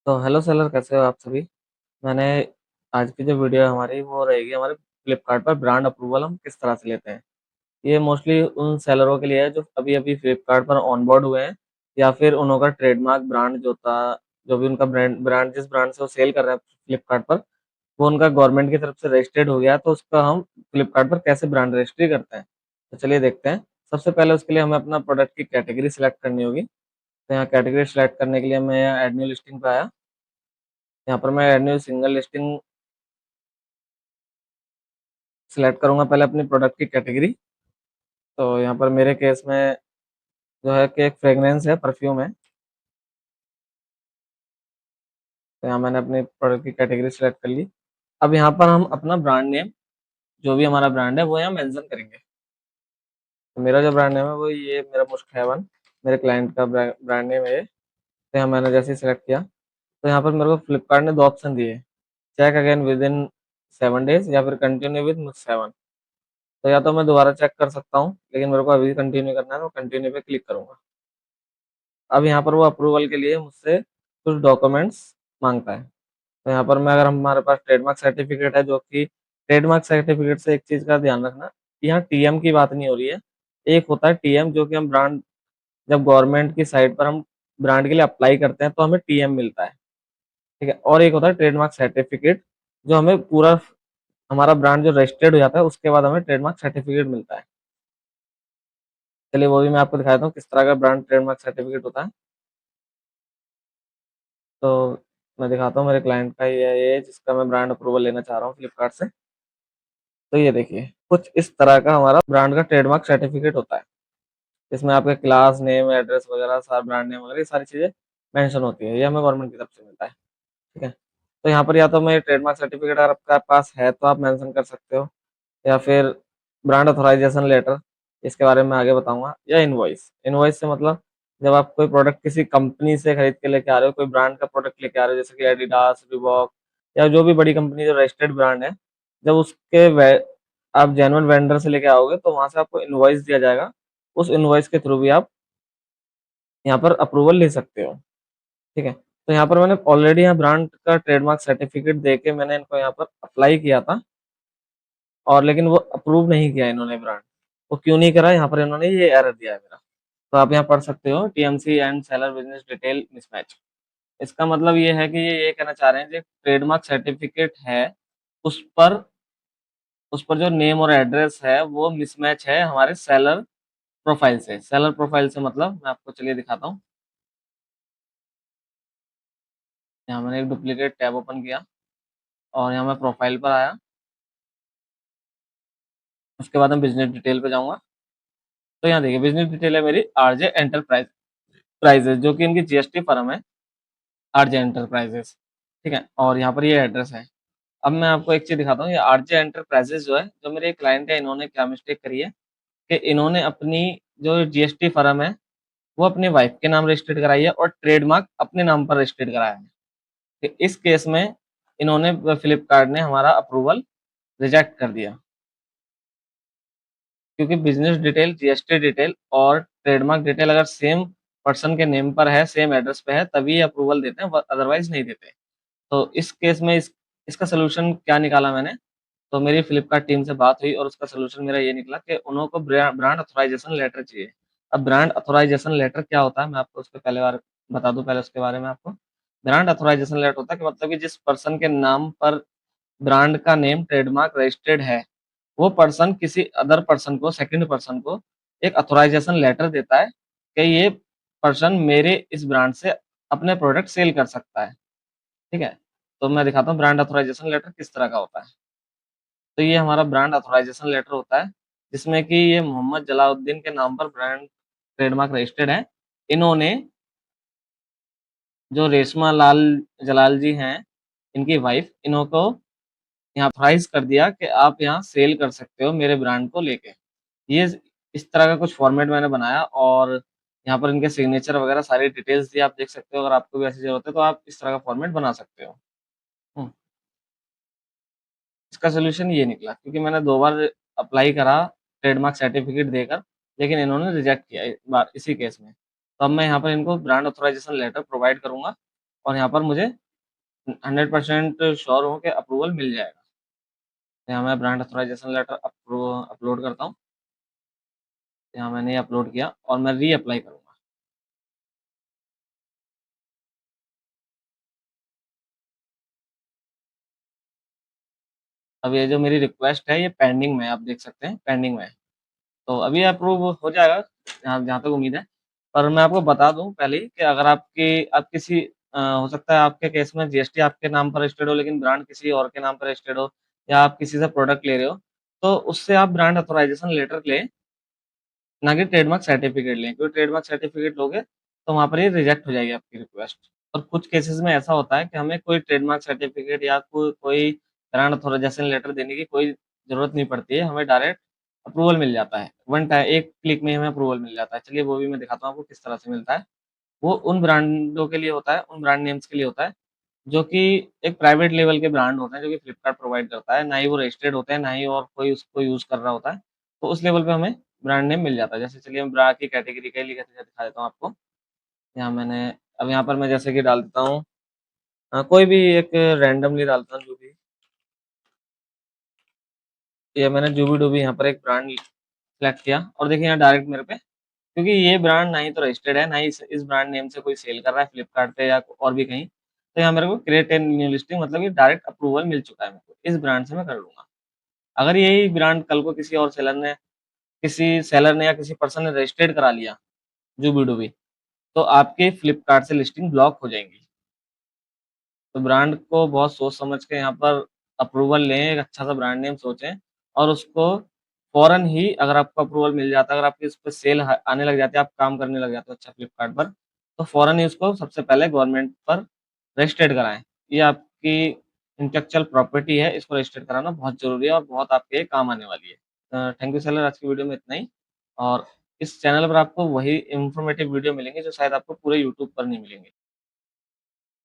तो hello seller, कैसे हो आप सभी। मैंने आज की जो वीडियो है हमारी वो रहेगी हमारे फ्लिपकार्ट पर ब्रांड अप्रूवल हम किस तरह से लेते हैं। ये मोस्टली उन सेलरों के लिए है जो अभी अभी फ्लिपकार्ट पर ऑनबोर्ड हुए हैं, या फिर उनका ट्रेडमार्क ब्रांड जो था, जो भी उनका ब्रांड ब्रांड जिस ब्रांड से वो सेल कर रहे हैं फ्लिपकार्ट पर, वो उनका गवर्नमेंट की तरफ से रजिस्टर्ड हो गया, तो उसका हम फ्लिपकार्ट पर कैसे ब्रांड रजिस्ट्री करते हैं। तो चलिए देखते हैं। सबसे पहले उसके लिए हमें अपना प्रोडक्ट की कैटेगरी सिलेक्ट करनी होगी। तो यहाँ कैटेगरी सिलेक्ट करने के लिए मैं यहाँ एड न्यू लिस्टिंग पे आया। यहाँ पर मैं add new single listing select करूंगा पहले अपनी प्रोडक्ट की कैटेगरी। तो यहाँ पर मेरे केस में जो है कि एक फ्रेग्रेंस है, परफ्यूम है। तो यहाँ मैंने अपनी प्रोडक्ट की कैटेगरी सिलेक्ट कर ली। अब यहाँ पर हम अपना ब्रांड नेम, जो भी हमारा ब्रांड है वो यहाँ मेंशन करेंगे। तो मेरा जो ब्रांड नेम है वो ये मेरा मुश्क हेवन, मेरे क्लाइंट का ब्रांड नेम है ये। तो यहाँ मैंने जैसे ही सिलेक्ट किया, तो यहाँ पर मेरे को फ्लिपकार्ट ने दो ऑप्शन दिए, check again with in 7 days या फिर कंटिन्यू विद मुझ सेवन। तो या तो मैं दोबारा चेक कर सकता हूँ, लेकिन मेरे को अभी कंटिन्यू करना है, तो कंटिन्यू पे क्लिक करूंगा। अब यहाँ पर वो अप्रूवल के लिए मुझसे कुछ डॉक्यूमेंट्स मांगता है। तो यहाँ पर मैं, अगर हमारे पास ट्रेडमार्क सर्टिफिकेट है, जो कि ट्रेडमार्क सर्टिफिकेट से एक चीज़ का ध्यान रखना, यहाँ टीएम की बात नहीं हो रही है। एक होता है टीएम, जो कि हम ब्रांड, जब गवर्नमेंट की साइट पर हम ब्रांड के लिए अप्लाई करते हैं तो हमें टीएम मिलता है, ठीक है। और एक होता है ट्रेडमार्क सर्टिफिकेट, जो हमें पूरा हमारा ब्रांड जो रजिस्टर्ड हो जाता है उसके बाद हमें ट्रेडमार्क सर्टिफिकेट मिलता है। चलिए वो भी मैं आपको दिखाता हूँ किस तरह का ब्रांड ट्रेडमार्क सर्टिफिकेट होता है। तो मैं दिखाता हूँ, मेरे क्लाइंट का ये है जिसका मैं ब्रांड अप्रूवल लेना चाह रहा हूँ फ्लिपकार्ट से। तो ये देखिए, कुछ इस तरह का हमारा ब्रांड का ट्रेडमार्क सर्टिफिकेट होता है। इसमें आपके क्लास नेम, एड्रेस वगैरह, सारा ब्रांड नेम वगैरह, ये सारी चीज़ें मेंशन होती है। ये हमें गवर्नमेंट की तरफ से मिलता है, ठीक है। तो यहाँ पर या तो मैं ट्रेडमार्क सर्टिफिकेट अगर आपके पास है तो आप मेंशन कर सकते हो, या फिर ब्रांड अथॉराइजेशन लेटर, इसके बारे में आगे बताऊंगा, या इनवॉइस। इनवॉइस से मतलब जब आप कोई प्रोडक्ट किसी कंपनी से खरीद के लेके आ रहे हो, कोई ब्रांड का प्रोडक्ट लेके आ रहे हो, जैसे कि एडिडास, रिबॉक, या जो भी बड़ी कंपनी जो रजिस्टर्ड ब्रांड है, जब उसके आप जेन्युइन वेंडर से लेके आओगे तो वहां से आपको इनवॉइस दिया जाएगा। उस इनवॉइस के थ्रू भी आप यहाँ पर अप्रूवल ले सकते हो, ठीक है। तो यहाँ पर मैंने ऑलरेडी यहाँ ब्रांड का ट्रेडमार्क सर्टिफिकेट दे के मैंने इनको यहाँ पर अप्लाई किया था, और लेकिन वो अप्रूव नहीं किया इन्होंने ब्रांड। वो क्यों नहीं करा, यहाँ पर इन्होंने ये एरर दिया है मेरा। तो आप यहाँ पढ़ सकते हो, TMC and seller business detail mismatch. इसका मतलब ये है कि ये कहना चाह रहे हैं जो ट्रेडमार्क सर्टिफिकेट है, उस पर उस पर जो नेम और एड्रेस है वो मिसमैच है हमारे सेलर प्रोफाइल से। सेलर प्रोफाइल से मतलब मैं आपको चलिए दिखाता हूँ। यहाँ मैंने एक डुप्लीकेट टैब ओपन किया और यहाँ मैं प्रोफाइल पर आया। उसके बाद मैं बिजनेस डिटेल पे जाऊंगा। तो यहाँ देखिए, बिजनेस डिटेल है मेरी आरजे एंटरप्राइज प्राइजेस, जो कि इनकी जीएसटी फर्म है, आरजे एंटरप्राइजेस, ठीक है। और यहाँ पर ये एड्रेस है। अब मैं आपको एक चीज दिखाता हूँ, ये आरजे एंटरप्राइजेस जो है, जो मेरे क्लाइंट है, इन्होंने क्या मिस्टेक करी है कि इन्होंने अपनी जो जीएसटी फर्म है वो अपनी वाइफ के नाम रजिस्टर्ड कराई है और ट्रेडमार्क अपने नाम पर रजिस्टर्ड कराया है। तो इस केस में इन्होंने, फ्लिपकार्ट ने हमारा अप्रूवल रिजेक्ट कर दिया, क्योंकि बिजनेस डिटेल, जीएसटी डिटेल और ट्रेडमार्क डिटेल अगर सेम पर्सन के नेम पर है, सेम एड्रेस पे है, तभी अप्रूवल देते हैं, अदरवाइज नहीं देते। तो इस केस में इसका सोल्यूशन क्या निकाला मैंने। तो मेरी फ्लिपकार्ट टीम से बात हुई और उसका सोल्यूशन मेरा ये निकला कि उन्हों को ब्रांड अथॉराइजेशन लेटर चाहिए। अब ब्रांड अथॉराइजेशन लेटर क्या होता है, मैं आपको उसके पहले बार बता दूं, पहले उसके बारे में आपको। ब्रांड अथॉराइजेशन लेटर होता है कि मतलब कि जिस पर्सन के नाम पर ब्रांड का नेम ट्रेडमार्क रजिस्टर्ड है, वो पर्सन किसी अदर पर्सन को, सेकंड पर्सन को एक अथॉराइजेशन लेटर देता है कि ये पर्सन मेरे इस ब्रांड से अपने प्रोडक्ट सेल कर सकता है, ठीक है। तो मैं दिखाता हूँ ब्रांड अथॉराइजेशन लेटर किस तरह का होता है। तो ये हमारा ब्रांड अथॉराइजेशन लेटर होता है, जिसमें कि ये मोहम्मद जलालुद्दीन के नाम पर ब्रांड ट्रेडमार्क रजिस्टर्ड है। इन्होंने, जो रेशमा लाल जलाल जी हैं, इनकी वाइफ, इनको यहाँ अथॉराइज कर दिया कि आप यहाँ सेल कर सकते हो मेरे ब्रांड को लेके। ये इस तरह का कुछ फॉर्मेट मैंने बनाया, और यहाँ पर इनके सिग्नेचर वगैरह सारी डिटेल्स दी, आप देख सकते हो। अगर आपको भी ऐसी जरूरत है तो आप इस तरह का फॉर्मेट बना सकते हो। हम्म, इसका सोल्यूशन ये निकला, क्योंकि मैंने 2 बार अप्लाई करा ट्रेडमार्क सर्टिफिकेट देकर, लेकिन इन्होंने रिजेक्ट किया एक बार इसी केस में। तो अब मैं यहाँ पर इनको ब्रांड ऑथराइजेशन लेटर प्रोवाइड करूंगा, और यहाँ पर मुझे 100% श्योर हूँ कि अप्रूवल मिल जाएगा। यहाँ मैं ब्रांड ऑथराइजेशन लेटर अपलोड करता हूँ। यहाँ मैंने अपलोड किया और मैं रीअप्लाई करूँगा। अब ये जो मेरी रिक्वेस्ट है ये पेंडिंग में है, आप देख सकते हैं पेंडिंग में है। तो अभी अप्रूव हो जाएगा, जहाँ जहाँ तक उम्मीद है। पर मैं आपको बता दूँ पहले ही कि अगर आप किसी हो सकता है आपके केस में जीएसटी आपके नाम पर रजिस्टर्ड हो लेकिन ब्रांड किसी और के नाम पर रजिस्टर्ड हो, या आप किसी से प्रोडक्ट ले रहे हो, तो उससे आप ब्रांड ऑथराइजेशन लेटर लें, ना कि ट्रेडमार्क सर्टिफिकेट लें, क्योंकि ट्रेडमार्क सर्टिफिकेट लोगे तो वहाँ पर ये रिजेक्ट हो जाएगी आपकी रिक्वेस्ट। और कुछ केसेस में ऐसा होता है कि हमें कोई ट्रेडमार्क सर्टिफिकेट या कोई ब्रांड ऑथराइजेशन लेटर देने की कोई ज़रूरत नहीं पड़ती है, हमें डायरेक्ट अप्रूवल मिल जाता है। एक क्लिक में हमें अप्रूवल मिल जाता है। चलिए वो भी मैं दिखाता हूँ आपको किस तरह से मिलता है। वो उन ब्रांडों के लिए होता है, उन ब्रांड नेम्स के लिए होता है, जो कि एक प्राइवेट लेवल के ब्रांड होते हैं, जो कि फ्लिपकार्ट प्रोवाइड करता है। ना ही वो रजिस्टर्ड होते हैं, ना ही और कोई उसको यूज़ कर रहा होता है। तो उस लेवल पे हमें ब्रांड नेम मिल जाता है। जैसे चलिए मैं ब्रा की कैटेगरी का ही लिख के दिखा देता हूँ आपको। यहाँ मैंने अब यहाँ पर मैं जैसे कि डाल देता हूँ कोई भी एक रैंडमली डालता हूँ जो भी। ये मैंने जूबी-डूबी यहाँ पर एक ब्रांड सेलेक्ट किया और देखिए यहाँ डायरेक्ट मेरे पे, क्योंकि ये ब्रांड ना ही तो रजिस्टर्ड है, ना ही इस ब्रांड नेम से कोई सेल कर रहा है फ्लिपकार्ट पे या और भी कहीं। तो यहाँ मेरे को क्रिएट ए न्यू लिस्टिंग मतलब ये डायरेक्ट अप्रूवल मिल चुका है मेरे को। इस ब्रांड से मैं कर लूँगा। अगर यही ब्रांड कल को किसी सेलर ने या किसी पर्सन ने रजिस्टर्ड करा लिया जूबी-डूबी, तो आपके फ्लिपकार्ट से लिस्टिंग ब्लॉक हो जाएँगी। तो ब्रांड को बहुत सोच समझ के यहाँ पर अप्रूवल लें, एक अच्छा-सा ब्रांड नेम सोचें और उसको फ़ौरन ही अगर आपको अप्रूवल मिल जाता है, अगर आपकी उस पे सेल आने लग जाती है, आप काम करने लग जाते हो अच्छा फ्लिपकार्ट पर, तो फ़ौरन ही उसको सबसे पहले गवर्नमेंट पर रजिस्टर्ड कराएँ। ये आपकी इंटेलेक्चुअल प्रॉपर्टी है, इसको रजिस्टर्ड कराना बहुत ज़रूरी है और बहुत आपके काम आने वाली है। थैंक यू सेलर, आज की वीडियो में इतना ही। और इस चैनल पर आपको वही इन्फॉर्मेटिव वीडियो मिलेंगे जो शायद आपको पूरे यूट्यूब पर नहीं मिलेंगे।